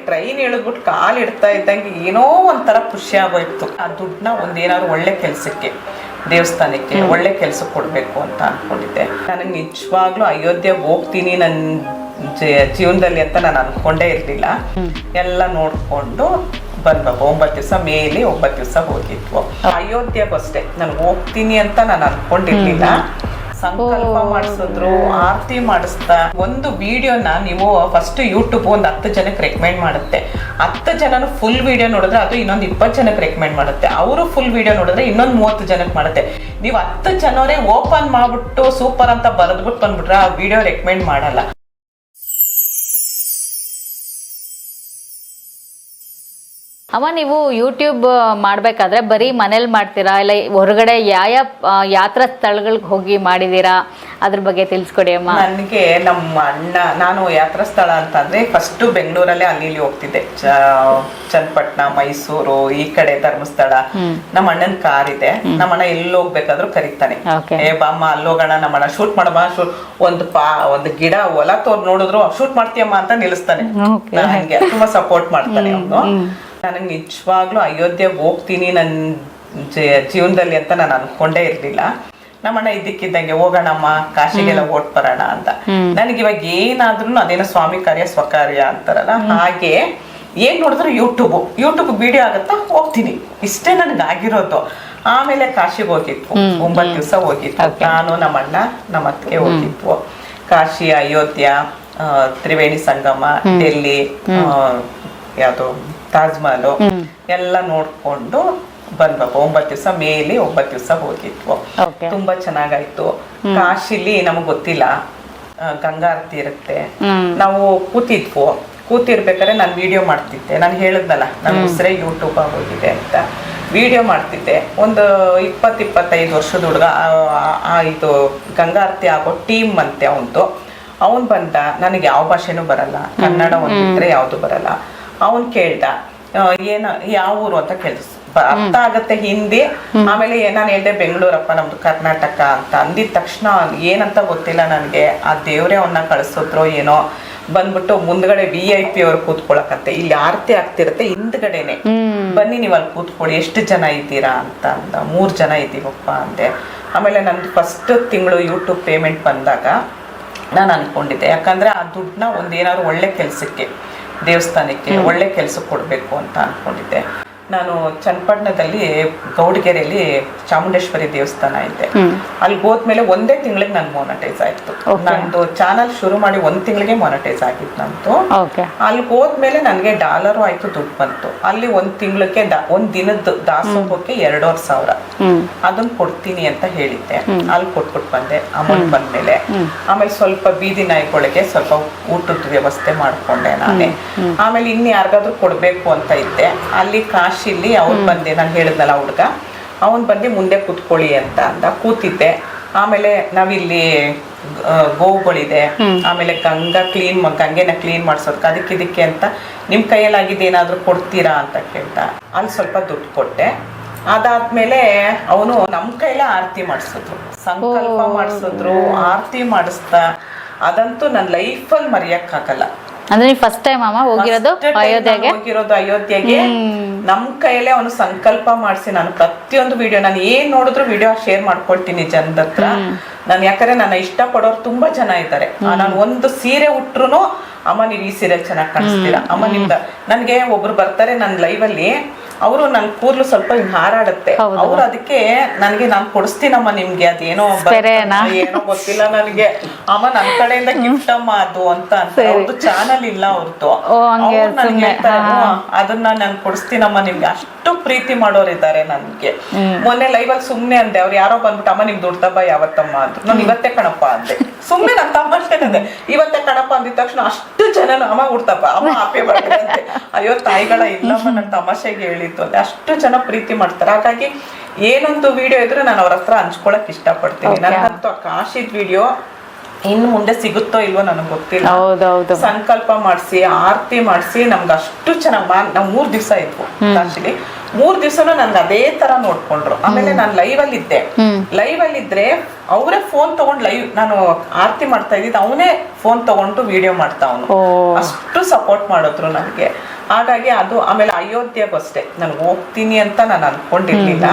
Train ಇಳಿದ್ಬಿಟ್ಟು ಕಾಲು ಇಡ್ತಾ ಇದ್ದಂಗೆ ಏನೋ ಒಂಥರ ಖುಷಿ ಆಗೋಯ್ತು. ಆ ದುಡ್ಡನ್ನ ಒಂದೇನಾದ್ರು ಒಳ್ಳೆ ಕೆಲಸಕ್ಕೆ, ದೇವಸ್ಥಾನಕ್ಕೆ ಒಳ್ಳೆ ಕೆಲ್ಸಕ್ಕೆ ಕೊಡ್ಬೇಕು ಅಂತ ಅನ್ಕೊಂಡಿದ್ದೆ. ನನಗೆ ನಿಜವಾಗ್ಲೂ ಅಯೋಧ್ಯೆಗೆ ಹೋಗ್ತೀನಿ ನನ್ನ ಜೀವನದಲ್ಲಿ ಅಂತ ನಾನು ಅನ್ಕೊಂಡೇ ಇರ್ಲಿಲ್ಲ. ಎಲ್ಲ ನೋಡ್ಕೊಂಡು ಬಂದ್ಬೇಕು. 9 ದಿವಸ ಮೇಲೆ 9 ದಿವಸ ಹೋಗಿದ್ವು. ಅಯೋಧ್ಯೆಗೂ ಅಷ್ಟೇ ನಾನು ಹೋಗ್ತೀನಿ ಅಂತ ನಾನು ಅನ್ಕೊಂಡಿರ್ಲಿಲ್ಲ. ಸಂಕಲ್ಪ ಮಾಡಿಸಿದ್ರು, ಆರತಿ ಮಾಡಿಸ್ತಾ ಒಂದು ವಿಡಿಯೋನ ನೀವು ಫಸ್ಟ್ ಯೂಟ್ಯೂಬ್ ಒಂದು 10 ಜನಕ್ಕೆ ರೆಕಮೆಂಡ್ ಮಾಡುತ್ತೆ. 10 ಜನನು ಫುಲ್ ವಿಡಿಯೋ ನೋಡಿದ್ರೆ ಅದು ಇನ್ನೊಂದು 20 ಜನಕ್ಕೆ ರೆಕಮೆಂಡ್ ಮಾಡುತ್ತೆ. ಅವರು ಫುಲ್ ವಿಡಿಯೋ ನೋಡಿದ್ರೆ ಇನ್ನೊಂದು 30 ಜನಕ್ಕೆ ಮಾಡುತ್ತೆ. ನೀವು 10 ಜನರೇ ಓಪನ್ ಮಾಡ್ಬಿಟ್ಟು ಸೂಪರ್ ಅಂತ ಬರೆದ್ಬಿಟ್ಟು ಬಂದ್ಬಿಟ್ರೆ ಆ ವಿಡಿಯೋ ರೆಕಮೆಂಡ್ ಮಾಡಲ್ಲ. ಅಮ್ಮ, ನೀವು ಯೂಟ್ಯೂಬ್ ಮಾಡಬೇಕಾದ್ರೆ ಬರೀ ಮನೇಲಿ ಮಾಡ್ತೀರಾ ಇಲ್ಲ ಹೊರಗಡೆ ಯಾವ ಯಾತ್ರಾ ಸ್ಥಳಗಳಿಗೆ ಹೋಗಿ ಮಾಡಿದ್ದೀರಾ? ಅದ್ರ ಬಗ್ಗೆ ತಿಳಿಸ್ಕೊಡಿ ಅಮ್ಮ. ನನಗೆ ನಮ್ಮ ಅಣ್ಣ, ನಾನು ಯಾತ್ರಾ ಸ್ಥಳ ಅಂತಂದ್ರೆ ಫಸ್ಟ್ ಬೆಂಗಳೂರಲ್ಲೇ ಅಲ್ಲಿ ಇಲ್ಲಿ ಹೋಗ್ತಿದ್ದೆ. ಚನ್ನಪಟ್ಟಣ, ಮೈಸೂರು, ಈ ಕಡೆ ಧರ್ಮಸ್ಥಳ. ನಮ್ಮ ಅಣ್ಣನ ಕಾರ್ ಇದೆ. ನಮ್ಮ ಅಣ್ಣ ಎಲ್ಲಿ ಹೋಗ್ಬೇಕಾದ್ರೂ ಕರೀತಾನೆ, ಏ ಬಾಮ್ಮ ಅಲ್ಲೋಗೋಣ, ನಮ್ಮ ಅಣ್ಣ ಶೂಟ್ ಮಾಡಬಾ, ಒಂದು ಗಿಡ ಹೊಲ ತೋರ್ ನೋಡಿದ್ರು ಶೂಟ್ ಮಾಡ್ತೀಯಮ್ಮ ಅಂತ ನಿಲ್ಲಿಸ್ತಾನೆ. ಹಂಗೆ ತುಂಬಾ ಸಪೋರ್ಟ್ ಮಾಡ್ತಾನೆ ಅವನು. ನನಗೆ ನಿಜವಾಗ್ಲೂ ಅಯೋಧ್ಯೆಗೆ ಹೋಗ್ತೀನಿ ನನ್ನ ಜೀವನದಲ್ಲಿ ಅಂತ ನಾನು ಅನ್ಕೊಂಡೇ ಇರ್ಲಿಲ್ಲ. ನಮ್ಮಣ್ಣ ಇದ್ದಕ್ಕಿದ್ದಂಗೆ ಹೋಗೋಣಮ್ಮ ಕಾಶಿಗೆಲ್ಲ ಓಟ್ ಬರೋಣ ಅಂತ. ನನಗೆ ಇವಾಗ ಏನಾದ್ರೂ ಅದೇನೋ ಸ್ವಾಮಿ ಕಾರ್ಯ ಸ್ವಕಾರ್ಯ ಅಂತಾರಲ್ಲ, ಹಾಗೆ ಏನ್ ನೋಡಿದ್ರು ಯೂಟ್ಯೂಬ್ ವಿಡಿಯೋ ಆಗತ್ತಾ ಹೋಗ್ತೀನಿ, ಇಷ್ಟೇ ನನ್ಗೆ ಆಗಿರೋದು. ಆಮೇಲೆ ಕಾಶಿಗೆ ಹೋಗಿದ್ವು, 9 ದಿವಸ ಹೋಗಿದ್ವು. ನಾನು ನಮ್ಮಣ್ಣ ನಮ್ಮ ಅತ್ತಿಗೆ ಹೋಗಿದ್ವು. ಕಾಶಿ, ಅಯೋಧ್ಯ, ತ್ರಿವೇಣಿ ಸಂಗಮ, ಡೆಲ್ಲಿ, ಯಾವ್ದು ತಾಜ್ ಮಹಲ್ ಎಲ್ಲ ನೋಡ್ಕೊಂಡು ಬಂದ್ಬೇಕು. 9 ದಿವಸ ಮೇಲೆ 9 ದಿವಸ ಹೋಗಿದ್ವು. ತುಂಬಾ ಚೆನ್ನಾಗಾಯ್ತು. ಕಾಶಿಲಿ ನಮಗ್ ಗೊತ್ತಿಲ್ಲ ಗಂಗಾ ಆರತಿ ಇರುತ್ತೆ. ನಾವು ಕೂತಿರ್ಬೇಕಾದ್ರೆ ನಾನು ವಿಡಿಯೋ ಮಾಡ್ತಿದ್ದೆ. ನಾನು ಹೇಳಿದ್ನಲ್ಲ ನನ್ನ ಹೆಸರೇ ಯೂಟ್ಯೂಬ್ ಆಗೋಗಿದೆ ಅಂತ. ವಿಡಿಯೋ ಮಾಡ್ತಿದ್ದೆ. ಒಂದು 20-25 ವರ್ಷದ ಹುಡುಗ, ಇದು ಗಂಗಾ ಆರತಿ ಆಗೋ ಟೀಮ್ ಅಂತೆ ಅವನ್ ಬಂದ. ನನಗೆ ಯಾವ ಭಾಷೆನೂ ಬರಲ್ಲ, ಕನ್ನಡ ಒಂದಿದ್ರೆ ಯಾವ್ದು ಬರಲ್ಲ. ಅವನ್ ಕೇಳ್ದ ಯಾವ ಊರು ಅಂತ ಕೇಳ್ದ. ಅರ್ಥ ಆಗತ್ತೆ ಹಿಂದಿ. ಆಮೇಲೆ ನಾನು ಹೇಳ್ದೆ ಬೆಂಗಳೂರಪ್ಪ, ನಮ್ದು ಕರ್ನಾಟಕ ಅಂತ. ಅಂದಿದ ತಕ್ಷಣ ಏನಂತ ಗೊತ್ತಿಲ್ಲ ನನಗೆ, ಆ ದೇವ್ರೆ ಅವನ್ನ ಕಳ್ಸಿದ್ರು ಏನೋ. ಬಂದ್ಬಿಟ್ಟು ಮುಂದ್ಗಡೆ VIP ಅವ್ರು ಕೂತ್ಕೊಳಕತ್ತೆ, ಇಲ್ಲಿ ಆರತಿ ಆಗ್ತಿರತ್ತೆ ಹಿಂದ್ಗಡೆನೆ, ಬನ್ನಿ ನೀವು ಅಲ್ಲಿ ಕೂತ್ಕೊಳ್ಳಿ, ಎಷ್ಟು ಜನ ಇದ್ದೀರಾ ಅಂತ ಅಂದ. 3 ಜನ ಇದ್ದೀವಪ್ಪ ಅಂದೆ. ಆಮೇಲೆ ನಂದು ಫಸ್ಟ್ ತಿಂಗಳು ಯೂಟ್ಯೂಬ್ ಪೇಮೆಂಟ್ ಬಂದಾಗ ನಾನು ಅನ್ಕೊಂಡಿದ್ದೆ, ಯಾಕಂದ್ರೆ ಆ ದುಡ್ಡನ್ನ ಒಂದೇನಾದ್ರು ಒಳ್ಳೆ ಕೆಲ್ಸಕ್ಕೆ, ದೇವಸ್ಥಾನಕ್ಕೆ ಒಳ್ಳೆ ಕೆಲ್ಸಕ್ಕೆ ಕೊಡ್ಬೇಕು ಅಂತ ಅನ್ಕೊಂಡಿದ್ದೆ. ನಾನು ಚನ್ನಪಟ್ಟಣದಲ್ಲಿ ಗೌಡಗೆರೆಯಲ್ಲಿ ಚಾಮುಂಡೇಶ್ವರಿ ದೇವಸ್ಥಾನ ಇದೆ. ಅಲ್ಲಿ ಹೋದ್ಮೇಲೆ ಒಂದೇ ತಿಂಗಳಿಗೆ ನನ್ ಮೊನಟೈಸ್ ಆಯ್ತು. ನಂದು ಚಾನಲ್ ಶುರು ಮಾಡಿ 1 ತಿಂಗಳಿಗೆ ಮೊನಟೈಸ್ ಆಗಿತ್ತು ನಂದು. ಅಲ್ಲಿ ಹೋದ್ಮೇಲೆ ನನ್ಗೆ $1 ಆಯ್ತು, ದುಡ್ಡು ಬಂತು. ಅಲ್ಲಿ 1 ತಿಂಗಳಿಗೆ ಒಂದ್ ದಿನದ ದಾಸೋಹಕ್ಕೆ 2,500 ಅದನ್ನ ಕೊಡ್ತೀನಿ ಅಂತ ಹೇಳಿದ್ದೆ. ಅಲ್ಲಿ ಕೊಟ್ಬಿಟ್ಟು ಬಂದೆ ಅಮೌಂಟ್ ಬಂದ್ಮೇಲೆ. ಆಮೇಲೆ ಸ್ವಲ್ಪ ಬೀದಿ ನಾಯಿಗಳಿಗೆ ಸ್ವಲ್ಪ ಊಟದ ವ್ಯವಸ್ಥೆ ಮಾಡ್ಕೊಂಡೆ ನಾನೇ. ಆಮೇಲೆ ಇನ್ನು ಯಾರಿಗಾದ್ರೂ ಕೊಡ್ಬೇಕು ಅಂತ ಇದ್ದೆ. ಅಲ್ಲಿ ಕಾಶಿಲಿ ಅವ್ರು ಬಂದೆ, ನಾನು ಹೇಳಿದ್ನಲ್ಲ ಹುಡ್ಗ, ಅವನ್ ಬಂದು ಮುಂದೆ ಕೂತ್ಕೊಳ್ಳಿ ಅಂತ ಅಂದ. ಕೂತಿದ್ದೆ. ಆಮೇಲೆ ನಾವಿಲ್ಲಿ ಗೋವುಗಳಿದೆ, ಆಮೇಲೆ ಗಂಗೆನ ಕ್ಲೀನ್ ಮಾಡ್ಸೋದಕ್ಕೆ ಅದಕ್ಕಿದಕ್ಕೆ ಅಂತ ನಿಮ್ ಕೈಯಲ್ಲಾಗಿದ್ದು ಏನಾದ್ರು ಕೊಡ್ತೀರಾ ಅಂತ ಕೇಳ್ದ. ಅಲ್ಲಿ ಸ್ವಲ್ಪ ದುಡ್ಡು ಕೊಟ್ಟೆ. ಅದಾದ್ಮೇಲೆ ಅವನು ನಮ್ ಕೈಲ ಆರತಿ ಮಾಡಿಸಿದ್ರು, ಸಂಕಲ್ಪ ಮಾಡಿಸಿದ್ರು, ಆರತಿ ಮಾಡಿಸ್ತಾ. ಅದಂತೂ ನನ್ನ ಲೈಫಲ್ಲಿ ಮರೆಯಕ್ಕಾಗಲ್ಲ. ಅಂದ್ರೆ ಫಸ್ಟ್ ಟೈಮ್ ಅಮ್ಮ ಹೋಗಿರೋದು ಅಯೋಧ್ಯೆಗೆ. ನಮ್ ಕೈಯಲ್ಲೇ ಅವನು ಸಂಕಲ್ಪ ಮಾಡಿಸಿ, ನಾನು ಪ್ರತಿಯೊಂದು ವಿಡಿಯೋ, ನಾನು ಏನ್ ನೋಡಿದ್ರು ವಿಡಿಯೋ ಶೇರ್ ಮಾಡ್ಕೊಳ್ತೀನಿ ಜನದ ಹತ್ರ. ನಾನು ಯಾಕಂದ್ರೆ ನನ್ನ ಇಷ್ಟ ಪಡೋರು ತುಂಬಾ ಜನ ಇದ್ದಾರೆ. ನಾನು ಒಂದು ಸೀರೆ ಉಟ್ರು, ಅಮ್ಮ ನೀವು ಈ ಸೀರೆ ಚೆನ್ನಾಗಿ ಕಾಣಿಸ್ತೀರಾ, ಅಮ್ಮ ನಿಮ್ದ. ನನ್ಗೆ ಒಬ್ರು ಬರ್ತಾರೆ ನನ್ನ ಲೈವಲ್ಲಿ, ಅವರು ನನ್ ಕೂರ್ಲು ಸ್ವಲ್ಪ ಹಿಂಗ್ ಹಾರಾಡುತ್ತೆ. ಅವ್ರು ಅದಕ್ಕೆ ನನಗೆ ನಾನು ಕೊಡಿಸ್ತೀನಮ್ಮ ನಿಮ್ಗೆ, ಅದೇನೋ ಏನೋ ಗೊತ್ತಿಲ್ಲ ನನಗೆ, ಅಮ್ಮ ನನ್ ಕಡೆಯಿಂದ ಗಿಫ್ಟ್ ಅಮ್ಮ ಅದು ಅಂತ ಅವ್ರದ್ದು ಚಾನಲ್ ಇಲ್ಲ ಅವ್ರದ್ದು. ನನ್ಗೆ ಹೇಳ್ತಾರೆ ಅದನ್ನ ನಾನು ಕೊಡಿಸ್ತೀನಮ್ಮ ನಿಮ್ಗೆ. ಅಷ್ಟು ಪ್ರೀತಿ ಮಾಡೋರಿದ್ದಾರೆ ನನ್ಗೆ. ಮೊನ್ನೆ ಲೈವಲ್ಲಿ ಸುಮ್ನೆ ಅಂದೆ, ಅವ್ರು ಯಾರೋ ಬಂದ್ಬಿಟ್ಟು ಅಮ್ಮ ನಿಮ್ ದುಡ್ಡಬ್ಬ ಯಾವತ್ತಮ್ಮ ಅಂದ್ರು. ನಾನು ಇವತ್ತೇ ಕಣಪ್ಪ ಅಂದೆ. ಸುಮ್ನೆ ನನ್ ತಮಾಷೆ ಅಂದೆ, ಇವತ್ತೇ ಕಣಪ್ಪ ಅಂದಿದ ತಕ್ಷಣ ಅಷ್ಟು ಜನ ಅಮ್ಮ ಹುಡ್ತಪ್ಪ, ಅಮ್ಮ ಹಾಪಿ ಬರ್ತಾರೆ. ಅಯ್ಯೋ ತಾಯಿಗಳ ಇಲ್ಲಮ್ಮ ನನ್ ತಮಾಷೆಗೆ ಹೇಳಿದ್ದು ಅಂತ. ಅಷ್ಟು ಜನ ಪ್ರೀತಿ ಮಾಡ್ತಾರೆ. ಹಾಗಾಗಿ ಏನೊಂದು ವಿಡಿಯೋ ಇದ್ರೆ ನಾನು ಅವ್ರ ಹತ್ರ ಹಂಚ್ಕೊಳಕ್ ಇಷ್ಟಪಡ್ತೀನಿ. ನನಗಂತೂ ಆ ಕಾಶಿದ್ ವಿಡಿಯೋ ಇನ್ನು ಮುಂದೆ ಸಿಗುತ್ತೋ ಇಲ್ವೋ ನನಗೆ ಗೊತ್ತಿಲ್ಲ. ಸಂಕಲ್ಪ ಮಾಡಿಸಿ ಆರತಿ ಮಾಡಿಸಿ ನಮ್ಗೆ ಅಷ್ಟು ಚೆನ್ನಾಗಿ ನಾವು 3 ದಿವಸ ಇದ್ವು ಕಾಶಿಲಿ. 3 ದಿವಸನೂ ನನ್ಗೆ ಅದೇ ತರ ನೋಡ್ಕೊಂಡ್ರು. ಆಮೇಲೆ ನಾನು ಲೈವ್ ಅಲ್ಲಿ ಇದ್ರೆ ಅವರೇ ಫೋನ್ ತಗೊಂಡು ಲೈವ್, ನಾನು ಆರತಿ ಮಾಡ್ತಾ ಇದ್ದಿದ್ದು ಅವನೇ ಫೋನ್ ತಗೊಂಡು ವಿಡಿಯೋ ಮಾಡ್ತಾ ಅವನು. ಅಷ್ಟು ಸಪೋರ್ಟ್ ಮಾಡಿದ್ರು ನನಗೆ. ಹಾಗಾಗಿ ಅದು ಆಮೇಲೆ ಅಯೋಧ್ಯೆಗೂ ಅಷ್ಟೇ ನಾನು ಹೋಗ್ತೀನಿ ಅಂತ ನಾನು ಅನ್ಕೊಂಡಿರ್ಲಿಲ್ಲ.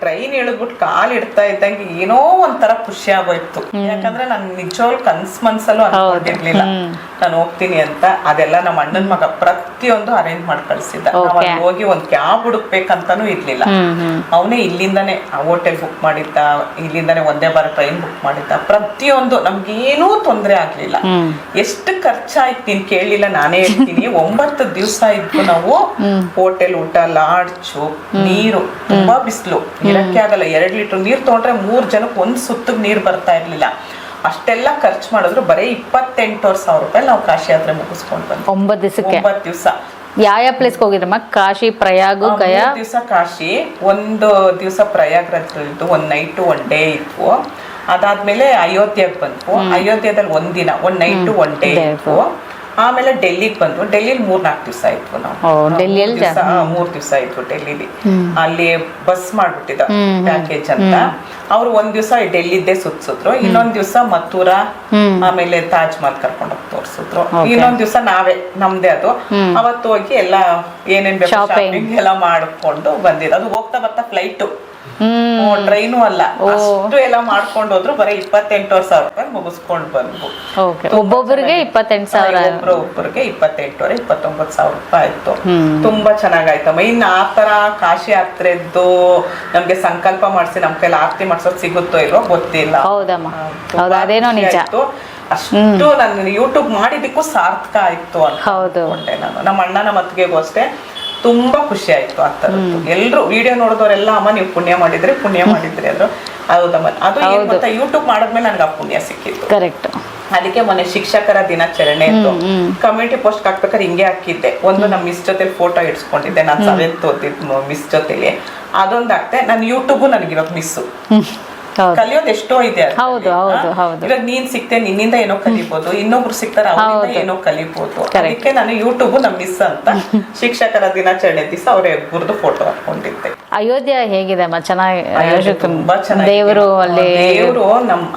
ಟ್ರೈನ್ ಇಳಿದ್ಬಿಟ್ಟು ಕಾಲ್ ಇಡ್ತಾ ಇದ್ದಂಗೆ ಏನೋ ಒಂಥರ ಖುಷಿ ಆಗೋಯ್ತು. ಯಾಕಂದ್ರೆ ನಾನು ನಿಜವಾಗ್ಲೂ ಮನ್ಸಲ್ಲೂ ಅನ್ಕೊಂಡಿರ್ಲಿಲ್ಲ ನಾನು ಹೋಗ್ತೀನಿ ಅಂತ. ಅದೆಲ್ಲ ನಮ್ಮ ಅಣ್ಣನ ಮಗ ಪ್ರತಿಯೊಂದು ಅರೇಂಜ್ ಮಾಡಿ ಕಳ್ಸಿದ್ದ. ನಾವ್ ಅಲ್ಲಿ ಹೋಗಿ ಒಂದ್ ಕ್ಯಾಬ್ ಹುಡುಕ್ಬೇಕಂತಾನು ಇರ್ಲಿಲ್ಲ. ಅವನೇ ಇಲ್ಲಿಂದಾನೆ ಹೋಟೆಲ್ ಬುಕ್ ಮಾಡಿದ್ದ, ಇಲ್ಲಿಂದಾನೆ ಒಂದೇ ಬಾರ ಟ್ರೈನ್ ಬುಕ್ ಮಾಡಿದ್ದ. ಪ್ರತಿಯೊಂದು ನಮ್ಗೇನೂ ತೊಂದ್ರೆ ಆಗ್ಲಿಲ್ಲ. ಎಷ್ಟು ಖರ್ಚಾಯ್ತು ನೀನ್ ಕೇಳಲಿಲ್ಲ, ನಾನೇ ಹೇಳ್ತೀನಿ. 9 ದಿವಸ ಇದ್ದು ನಾವು ಹೋಟೆಲ್ ಊಟ, ಲಾಡ್ಜು, ನೀರು, ತುಂಬಾ ಬಿಸಿಲು, ಇರಕ್ಕೆ ಆಗಲ್ಲ. 2 ಲೀಟರ್ ನೀರ್ ತಗೊಂಡ್ರೆ 3 ಜನಕ್ಕೆ ಒಂದ್ ಸುತ್ತಿಗೆ ನೀರ್ ಬರ್ತಾ ಇರ್ಲಿಲ್ಲ. ಅಷ್ಟೆಲ್ಲ ಖರ್ಚು ಮಾಡಿದ್ರು ಬರೀ 28,000 ರೂಪಾಯಿ ನಾವು ಕಾಶಿ ಯಾತ್ರೆ ಮುಗಿಸ್ಕೊಂಡು ಬಂದ್ವಿ 9 ದಿವಸಕ್ಕೆ. 9 ದಿವಸ ಯಾವ ಪ್ಲೇಸ್ಗೆ ಹೋಗಿದ್ರಮ್ಮ? ಕಾಶಿ, ಪ್ರಯಾಗ್, ಗಯಾ? 3 ದಿವಸ ಕಾಶಿ, 1 ದಿವಸ ಪ್ರಯಾಗ್ರಾಜ್ ಇದ್ದು, 1 ನೈಟ್ 1 ಡೇ ಇದ್ವು. ಅದಾದ್ಮೇಲೆ ಅಯೋಧ್ಯೆಗೆ ಬಂದ್ವು. ಅಯೋಧ್ಯೆದಲ್ಲಿ 1 ದಿನ 1 ನೈಟ್ 1 ಡೇ ಇದ್ವು. ಆಮೇಲೆ ಡೆಲ್ಲಿಗೆ ಬಂದ್ವು. ಡೆಲ್ಲಿಲಿ 3-4 ದಿವಸ ಇದ್ವು ನಾವು. 3 ದಿವಸ ಇದ್ವು ಡೆಲ್ಲಿಲಿ. ಅಲ್ಲಿ ಬಸ್ ಮಾಡ್ಬಿಟ್ಟಿದ್ದ ಪ್ಯಾಕೇಜ್ ಅಂತ. ಅವ್ರು 1 ದಿವಸ ಡೆಲ್ಲಿದ್ದೇ ಸುತ್ಸಿದ್ರು, ಇನ್ನೊಂದ್ ದಿವಸ ಮಥುರಾ ಆಮೇಲೆ ತಾಜ್ ಮಹಲ್ ಕರ್ಕೊಂಡೋಗಿ ತೋರ್ಸಿದ್ರು, ಇನ್ನೊಂದ್ ದಿವಸ ನಾವೇ ನಮ್ದೇ ಅದು. ಅವತ್ತು ಹೋಗಿ ಎಲ್ಲ ಏನೇನ್ ಬೇಕು ಶಾಪಿಂಗ್ ಎಲ್ಲ ಮಾಡ್ಕೊಂಡು ಬಂದಿದ್ದು. ಅದು ಹೋಗ್ತಾ ಬರ್ತಾ ಫ್ಲೈಟು, ಟ್ರೈನು ಅಲ್ಲ. ಅಷ್ಟು ಎಲ್ಲ ಮಾಡ್ಕೊಂಡು ಹೋದ್ರು. ಬರೀ 28,000 ರೂಪಾಯಿ ಮುಗಿಸ್ಕೊಂಡು ಬಂದ್ವು. ಒಬ್ಬೊಬ್ಬರಿಗೆ 28,000, ಒಬ್ಬರಿಗೆ 28,000-29,000 ರೂಪಾಯಿ ಆಯ್ತು. ತುಂಬಾ ಚೆನ್ನಾಗಾಯ್ತಮ್ಮ. ಇನ್ನು ಆತರ ಕಾಶಿ ಯಾತ್ರೆದ್ದು ನಮ್ಗೆ ಸಂಕಲ್ಪ ಮಾಡಿಸಿ ನಮ್ ಕೈಲಿ ಆರತಿ ಮಾಡ್ಸೋದ್ ಸಿಗುತ್ತೋ ಇಲ್ವೋ ಗೊತ್ತಿಲ್ಲ. ಹೌದಮ್ಮ, ಅದೇನೋ ನಿಜ. ಅಷ್ಟು ನಾನು ಯೂಟ್ಯೂಬ್ ಮಾಡಿದಕ್ಕೂ ಸಾರ್ಥಕ ಆಯ್ತು ಅಂತ ಅನ್ಕೊಂಡೆ ನಾನು. ನಮ್ಮ ಅಣ್ಣನ ಮತ್ತಿಗೆಗೂ ಅಷ್ಟೇ ತುಂಬಾ ಖುಷಿ ಆಯ್ತು ಆ ತರದ್ದು. ಎಲ್ರು ವಿಡಿಯೋ ನೋಡಿದವರೆಲ್ಲ ಅಮ್ಮ ನೀವು ಪುಣ್ಯ ಮಾಡಿದ್ರಿ ಅಂದ್ರು. ಹೌದಮ್ಮ, ಅದು ಏನ್ ಗೊತ್ತಾ, ಯೂಟ್ಯೂಬ್ ಮಾಡಿದ್ಮೇಲೆ ನನ್ಗೆ ಆ ಪುಣ್ಯ ಸಿಕ್ಕಿತ್ತು. ಕರೆಕ್ಟ್. ಅದಕ್ಕೆ ಮೊನ್ನೆ ಶಿಕ್ಷಕರ ದಿನಾಚರಣೆ ಇತ್ತು, ಕಮ್ಯುನಿಟಿ ಪೋಸ್ಟ್ ಹಾಕ್ಬೇಕಾದ್ರೆ ಹಿಂಗೆ ಹಾಕಿದ್ದೆ. ಒಂದು ನಮ್ಮ ಮಿಸ್ ಜೊತೆ ಫೋಟೋ ಇಡ್ಸ್ಕೊಂಡಿದ್ದೆ, ನಾನು 7th ಓದಿದ್ದು ಮಿಸ್ ಜೊತೆಲಿ. ಅದೊಂದು ಹಾಕ್ತೆ. ನಾನು ಯೂಟ್ಯೂಬ್ ನನಗೆ ಇವಾಗ ಮಿಸ್ಸು. ಕಲಿಯೋದು ಎಷ್ಟೋ ಇದೆ. ಇವಾಗ ನೀನ್ ಸಿಕ್ತೆ, ನಿನ್ನಿಂದ ಏನೋ ಕಲಿಬಹುದು, ಇನ್ನೊಬ್ರು ಸಿಗ್ತಾರೆ ಅವರಿಂದ ಏನೋ ಕಲಿಬಹುದು. ಅದಕ್ಕೆ ನಾನು ಯೂಟ್ಯೂಬ್ ನಮ್ ಮಿಸ್ ಅಂತ ಶಿಕ್ಷಕರ ದಿನಾಚರಣೆ ದಿವಸ ಅವ್ರ ಗುರ್ದು ಫೋಟೋ ಹಾಕೊಂಡಿದ್ದೆ. ಅಯೋಧ್ಯೆ ಹೇಗಿದೆ? ಚೆನ್ನಾಗಿ, ತುಂಬಾ ಚೆನ್ನಾಗಿ. ದೇವರು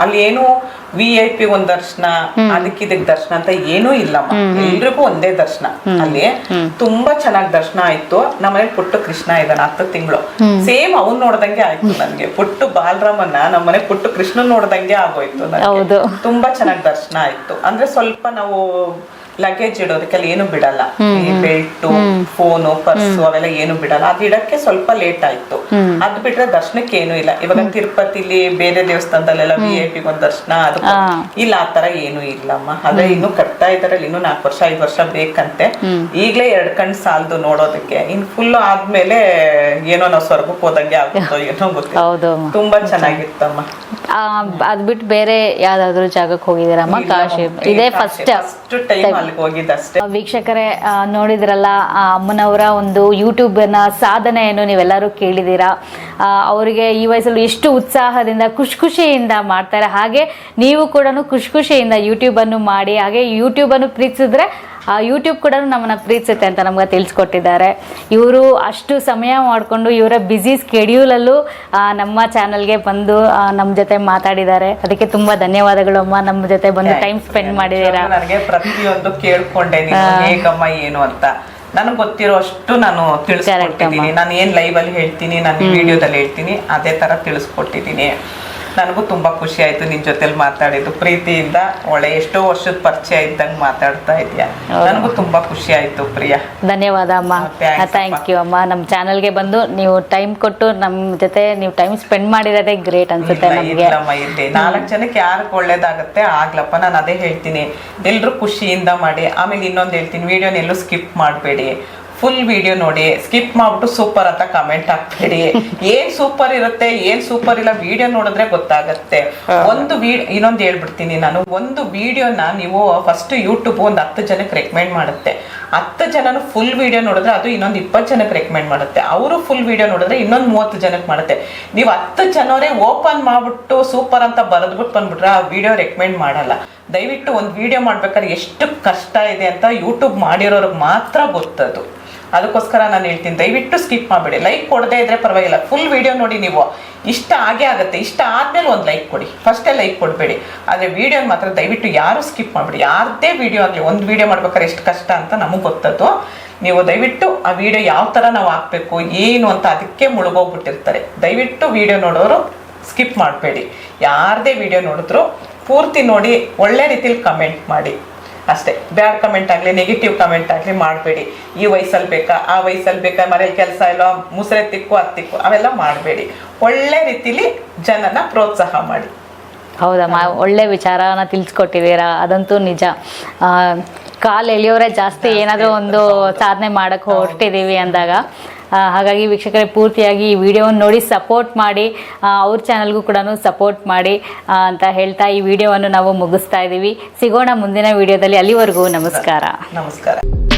ಅಲ್ಲಿ ಏನು VIP ಒಂದ್ ದರ್ಶನ, ಅದಕ್ಕಿದಕ್ ದರ್ಶನ ಅಂತ ಏನೂ ಇಲ್ಲಮ್ಮ. ಎಲ್ರಿಗೂ ಒಂದೇ ದರ್ಶನ. ಅಲ್ಲಿ ತುಂಬಾ ಚೆನ್ನಾಗಿ ದರ್ಶನ ಆಯ್ತು. ನಮ್ಮನೇಲಿ ಪುಟ್ಟು ಕೃಷ್ಣ ಇದ್ದಾನ 10 ತಿಂಗಳು. ಸೇಮ್ ಅವ್ನ್ ನೋಡ್ದಂಗೆ ಆಯ್ತು ನನ್ಗೆ. ಪುಟ್ಟು ಬಾಲರಾಮನ್ನ ನಮ್ಮನೆ ಪುಟ್ಟು ಕೃಷ್ಣ ನೋಡ್ದಂಗೆ ಆಗೋಯ್ತು ನನಗೆ. ತುಂಬಾ ಚೆನ್ನಾಗಿ ದರ್ಶನ ಆಯ್ತು. ಅಂದ್ರೆ ಸ್ವಲ್ಪ ನಾವು ಲಗೇಜ್ ಇಡೋದಕ್ಕೆಲ್ಲ ಏನು ಬಿಡಲ್ಲ, ಬೆಲ್ಟು, ಫೋನು, ಪರ್ಸು ಅವೆಲ್ಲ ಏನು ಬಿಡಲ್ಲ. ಅದು ಇಡಕ್ಕೆ ಸ್ವಲ್ಪ ಲೇಟ್ ಆಯ್ತು. ಅದ್ ಬಿಟ್ರೆ ದರ್ಶನಕ್ಕೆ ಏನು ಇಲ್ಲ. ಇವಾಗ ತಿರುಪತಿಲಿ ಬೇರೆ ದೇವಸ್ಥಾನದಲ್ಲೆಲ್ಲ VIP ಒಂದ್ ದರ್ಶನ, ಅದು ಇಲ್ಲ, ಆ ತರ ಏನು ಇಲ್ಲಮ್ಮ. ಅದೇ ಇನ್ನು ಕಟ್ತಾ ಇದಾರೆ, ಇನ್ನು 4 ವರ್ಷ 5 ವರ್ಷ ಬೇಕಂತೆ. ಈಗ್ಲೇ 2 ಕಣ್ ಸಾಲದು ನೋಡೋದಕ್ಕೆ. ಇನ್ ಫುಲ್ ಆದ್ಮೇಲೆ ಏನೋ ನಾವು ಸ್ವರ್ಗಕ್ಕೆ ಹೋದಂಗೆ ಆಗುತ್ತೋ ಏನೋ ಗೊತ್ತಿಲ್ಲ. ತುಂಬಾ ಚೆನ್ನಾಗಿತ್ತಮ್ಮ. ಅದ್ ಬಿಟ್ಟು ಬೇರೆ ಯಾವ್ದಾದ್ರು ಜಾಗಕ್ಕೆ ಹೋಗಿದ್ದೀರಮ್ಮ? ಕಾಶಿ ಇದೇ ಫಸ್ಟ್ ಟೈಮ್ ಅಲ್ಲಿಗೆ ಹೋಗಿದ್ದಷ್ಟೇ. ವೀಕ್ಷಕರೇ, ನೋಡಿದ್ರಲ್ಲ ಅಮ್ಮನವರ ಒಂದು ಯೂಟ್ಯೂಬ್ನ ಸಾಧನೆಯನ್ನು ನೀವೆಲ್ಲರೂ ಕೇಳಿದ್ದೀರಾ. ಅವರಿಗೆ ಈ ವಯಸ್ಸಲ್ಲಿ ಎಷ್ಟು ಉತ್ಸಾಹದಿಂದ ಖುಷಿಯಿಂದ ಮಾಡ್ತಾರೆ. ಹಾಗೆ ನೀವು ಕೂಡ ಖುಷಿಯಿಂದ ಯೂಟ್ಯೂಬನ್ನು ಮಾಡಿ, ಹಾಗೆ ಯೂಟ್ಯೂಬನ್ನು ಪ್ರೀತಿಸಿದ್ರೆ ಯೂಟ್ಯೂಬ್ ಕೂಡ ನಮ್ಮನ್ನ ಪ್ರೀತಿಸುತ್ತೆ ಅಂತ ನಮ್ಗೆ ತಿಳಿಸ್ಕೊಟ್ಟಿದ್ದಾರೆ. ಇವರು ಅಷ್ಟು ಸಮಯ ಮಾಡಿಕೊಂಡು ಇವರ ಬ್ಯುಸಿ ಸ್ಕೆಡ್ಯೂಲಲ್ಲೂ ನಮ್ಮ ಚಾನಲ್ಗೆ ಬಂದು ನಮ್ಮ ಜೊತೆ ಮಾತಾಡಿದ್ದಾರೆ. ಅದಕ್ಕೆ ತುಂಬಾ ಧನ್ಯವಾದಗಳು ಅಮ್ಮ. ನಮ್ಮ ಜೊತೆ ಬಂದು ಟೈಮ್ ಸ್ಪೆಂಡ್ ಮಾಡಿದ್ದೀರಾ. ನನಗೆ ಪ್ರತಿಯೊಂದು ಕೇಳ್ಕೊಂಡೆ ಹೇಗಮ್ಮ ಏನು ಅಂತ. ನನಗೆ ಗೊತ್ತಿರೋ ಅಷ್ಟು ನಾನು ತಿಳಿಸ್ಕೊಟ್ಟಿದ್ದೀನಿ. ನಾನು ಏನ್ ಲೈವ್ ಅಲ್ಲಿ ಹೇಳ್ತೀನಿ, ನಾನು ವಿಡಿಯೋದಲ್ಲಿ ಹೇಳ್ತೀನಿ, ಅದೇ ತರ ತಿಳಿಸ್ಕೊಟ್ಟಿದ್ದೀನಿ. ನನಗೂ ತುಂಬಾ ಖುಷಿ ಆಯ್ತು ನಿನ್ ಜೊತೆಲಿ ಮಾತಾಡಿದ್ದು. ಪ್ರೀತಿಯಿಂದ ಒಳ್ಳೆ ಎಷ್ಟೋ ವರ್ಷದ ಪರಿಚಯ ಇದ್ದಂಗೆ ಮಾತಾಡ್ತಾ ಇದೆಯಾ. ನನಗೂ ತುಂಬಾ ಖುಷಿ ಆಯ್ತು ಪ್ರಿಯಾ. ಧನ್ಯವಾದ ಅಮ್ಮ. ಥ್ಯಾಂಕ್ ಯು ಅಮ್ಮ. ನಮ್ಮ ಚಾನಲ್ಗೆ ಬಂದು ನೀವು ಟೈಮ್ ಕೊಟ್ಟು ನಮ್ಮ ಜೊತೆ ನೀವು ಟೈಮ್ ಸ್ಪೆಂಡ್ ಮಾಡಿರೋದೇ ಗ್ರೇಟ್ ಅನ್ಸುತ್ತೆ ನಮಗೆ. 4 ಜನಕ್ಕೆ ಯಾರಿಗೆ ಒಳ್ಳೇದಾಗತ್ತೆ ಆಗ್ಲಪ್ಪ. ನಾನು ಅದೇ ಹೇಳ್ತೀನಿ, ಎಲ್ರು ಖುಷಿಯಿಂದ ಮಾಡಿ. ಆಮೇಲೆ ಇನ್ನೊಂದು ಹೇಳ್ತೀನಿ, ವಿಡಿಯೋನ ಎಲ್ಲೂ ಸ್ಕಿಪ್ ಮಾಡಬೇಡಿ, ಫುಲ್ ವಿಡಿಯೋ ನೋಡಿ. ಸ್ಕಿಪ್ ಮಾಡ್ಬಿಟ್ಟು ಸೂಪರ್ ಅಂತ ಕಮೆಂಟ್ ಹಾಕ್ಬೇಡಿ. ಏನ್ ಸೂಪರ್ ಇರುತ್ತೆ ಏನ್ ಸೂಪರ್ ಇಲ್ಲ ವಿಡಿಯೋ ನೋಡಿದ್ರೆ ಗೊತ್ತಾಗತ್ತೆ. ಇನ್ನೊಂದು ಹೇಳ್ಬಿಡ್ತೀನಿ ನಾನು, ಒಂದು ವಿಡಿಯೋನ ನೀವು ಫಸ್ಟ್ ಯೂಟ್ಯೂಬ್ ಒಂದು 10 ಜನಕ್ಕೆ ರೆಕಮೆಂಡ್ ಮಾಡುತ್ತೆ. 10 ಜನನು ಫುಲ್ ವಿಡಿಯೋ ನೋಡಿದ್ರೆ ಅದು ಇನ್ನೊಂದು 20 ಜನಕ್ಕೆ ರೆಕಮೆಂಡ್ ಮಾಡುತ್ತೆ. ಅವರು ಫುಲ್ ವಿಡಿಯೋ ನೋಡಿದ್ರೆ ಇನ್ನೊಂದು 30 ಜನಕ್ಕೆ ಮಾಡುತ್ತೆ. ನೀವು 10 ಜನರೇ ಓಪನ್ ಮಾಡ್ಬಿಟ್ಟು ಸೂಪರ್ ಅಂತ ಬರೆದ್ಬಿಟ್ಟು ಬಂದ್ಬಿಟ್ರೆ ಆ ವಿಡಿಯೋ ರೆಕಮೆಂಡ್ ಮಾಡಲ್ಲ. ದಯವಿಟ್ಟು ಒಂದು ವಿಡಿಯೋ ಮಾಡ್ಬೇಕಾದ್ರೆ ಎಷ್ಟು ಕಷ್ಟ ಇದೆ ಅಂತ ಯೂಟ್ಯೂಬ್ ಮಾಡಿರೋರ್ಗೆ ಮಾತ್ರ ಗೊತ್ತದು. ಅದಕ್ಕೋಸ್ಕರ ನಾನು ಹೇಳ್ತೀನಿ, ದಯವಿಟ್ಟು ಸ್ಕಿಪ್ ಮಾಡಬೇಡಿ. ಲೈಕ್ ಕೊಡದೇ ಇದ್ರೆ ಪರವಾಗಿಲ್ಲ, ಫುಲ್ ವಿಡಿಯೋ ನೋಡಿ. ನೀವು ಇಷ್ಟ ಆಗೇ ಆಗುತ್ತೆ. ಇಷ್ಟ ಆದ್ಮೇಲೆ ಒಂದು ಲೈಕ್ ಕೊಡಿ, ಫಸ್ಟೇ ಲೈಕ್ ಕೊಡಬೇಡಿ. ಆದರೆ ವಿಡಿಯೋ ಮಾತ್ರ ದಯವಿಟ್ಟು ಯಾರು ಸ್ಕಿಪ್ ಮಾಡಬೇಡಿ. ಯಾರದೇ ವಿಡಿಯೋ ಆಗಲಿ, ಒಂದು ವಿಡಿಯೋ ಮಾಡ್ಬೇಕಾದ್ರೆ ಎಷ್ಟು ಕಷ್ಟ ಅಂತ ನಮಗೆ ಗೊತ್ತದ್ದು. ನೀವು ದಯವಿಟ್ಟು ಆ ವಿಡಿಯೋ ಯಾವ ತರ ನಾವು ಹಾಕ್ಬೇಕು ಏನು ಅಂತ ಅದಕ್ಕೆ ಮುಳುಗೋಗ್ಬಿಟ್ಟಿರ್ತಾರೆ. ದಯವಿಟ್ಟು ವಿಡಿಯೋ ನೋಡೋರು ಸ್ಕಿಪ್ ಮಾಡಬೇಡಿ. ಯಾರದೇ ವಿಡಿಯೋ ನೋಡಿದ್ರು ಪೂರ್ತಿ ನೋಡಿ ಒಳ್ಳೆ ರೀತಿಲಿ ಕಮೆಂಟ್ ಮಾಡಿ ಅಷ್ಟೇ. ಬ್ಯಾಡ್ ಕಮೆಂಟ್ ಆಗಲಿ ನೆಗೆಟಿವ್ ಕಮೆಂಟ್ ಆಗಲಿ ಮಾಡಬೇಡಿ. ಈ ವಯಸ್ಸಲ್ಲಿ ಬೇಕಾ, ಆ ವಯಸ್ಸಲ್ಲಿ ಬೇಕಾ, ಮನೇಲಿ ಕೆಲಸ ಇಲ್ಲ, ಮುಸ್ರೆ ತಿಕ್ಕು ಹತ್ತಿಕ್ಕು ಅವೆಲ್ಲ ಮಾಡಬೇಡಿ. ಒಳ್ಳೆ ರೀತಿಲಿ ಜನನ ಪ್ರೋತ್ಸಾಹ ಮಾಡಿ. ಹೌದಮ್ಮ, ಒಳ್ಳೆ ವಿಚಾರನ ತಿಳಿಸ್ಕೊಟ್ಟಿದ್ದೀರಾ, ಅದಂತೂ ನಿಜ. ಕಾಲು ಎಳೆಯೋರೆ ಜಾಸ್ತಿ ಏನಾದರೂ ಒಂದು ಸಾಧನೆ ಮಾಡಕ್ಕೆ ಹೊರಟಿದ್ದೀವಿ ಅಂದಾಗ. ಹಾಗಾಗಿ ವೀಕ್ಷಕರೇ ಪೂರ್ತಿಯಾಗಿ ಈ ವಿಡಿಯೋವನ್ನು ನೋಡಿ ಸಪೋರ್ಟ್ ಮಾಡಿ, ಅವ್ರ ಚಾನಲ್ಗೂ ಕೂಡ ಸಪೋರ್ಟ್ ಮಾಡಿ ಅಂತ ಹೇಳ್ತಾ ಈ ವಿಡಿಯೋವನ್ನು ನಾವು ಮುಗಿಸ್ತಾ ಇದ್ದೀವಿ. ಸಿಗೋಣ ಮುಂದಿನ ವಿಡಿಯೋದಲ್ಲಿ. ಅಲ್ಲಿವರೆಗೂ ನಮಸ್ಕಾರ. ನಮಸ್ಕಾರ.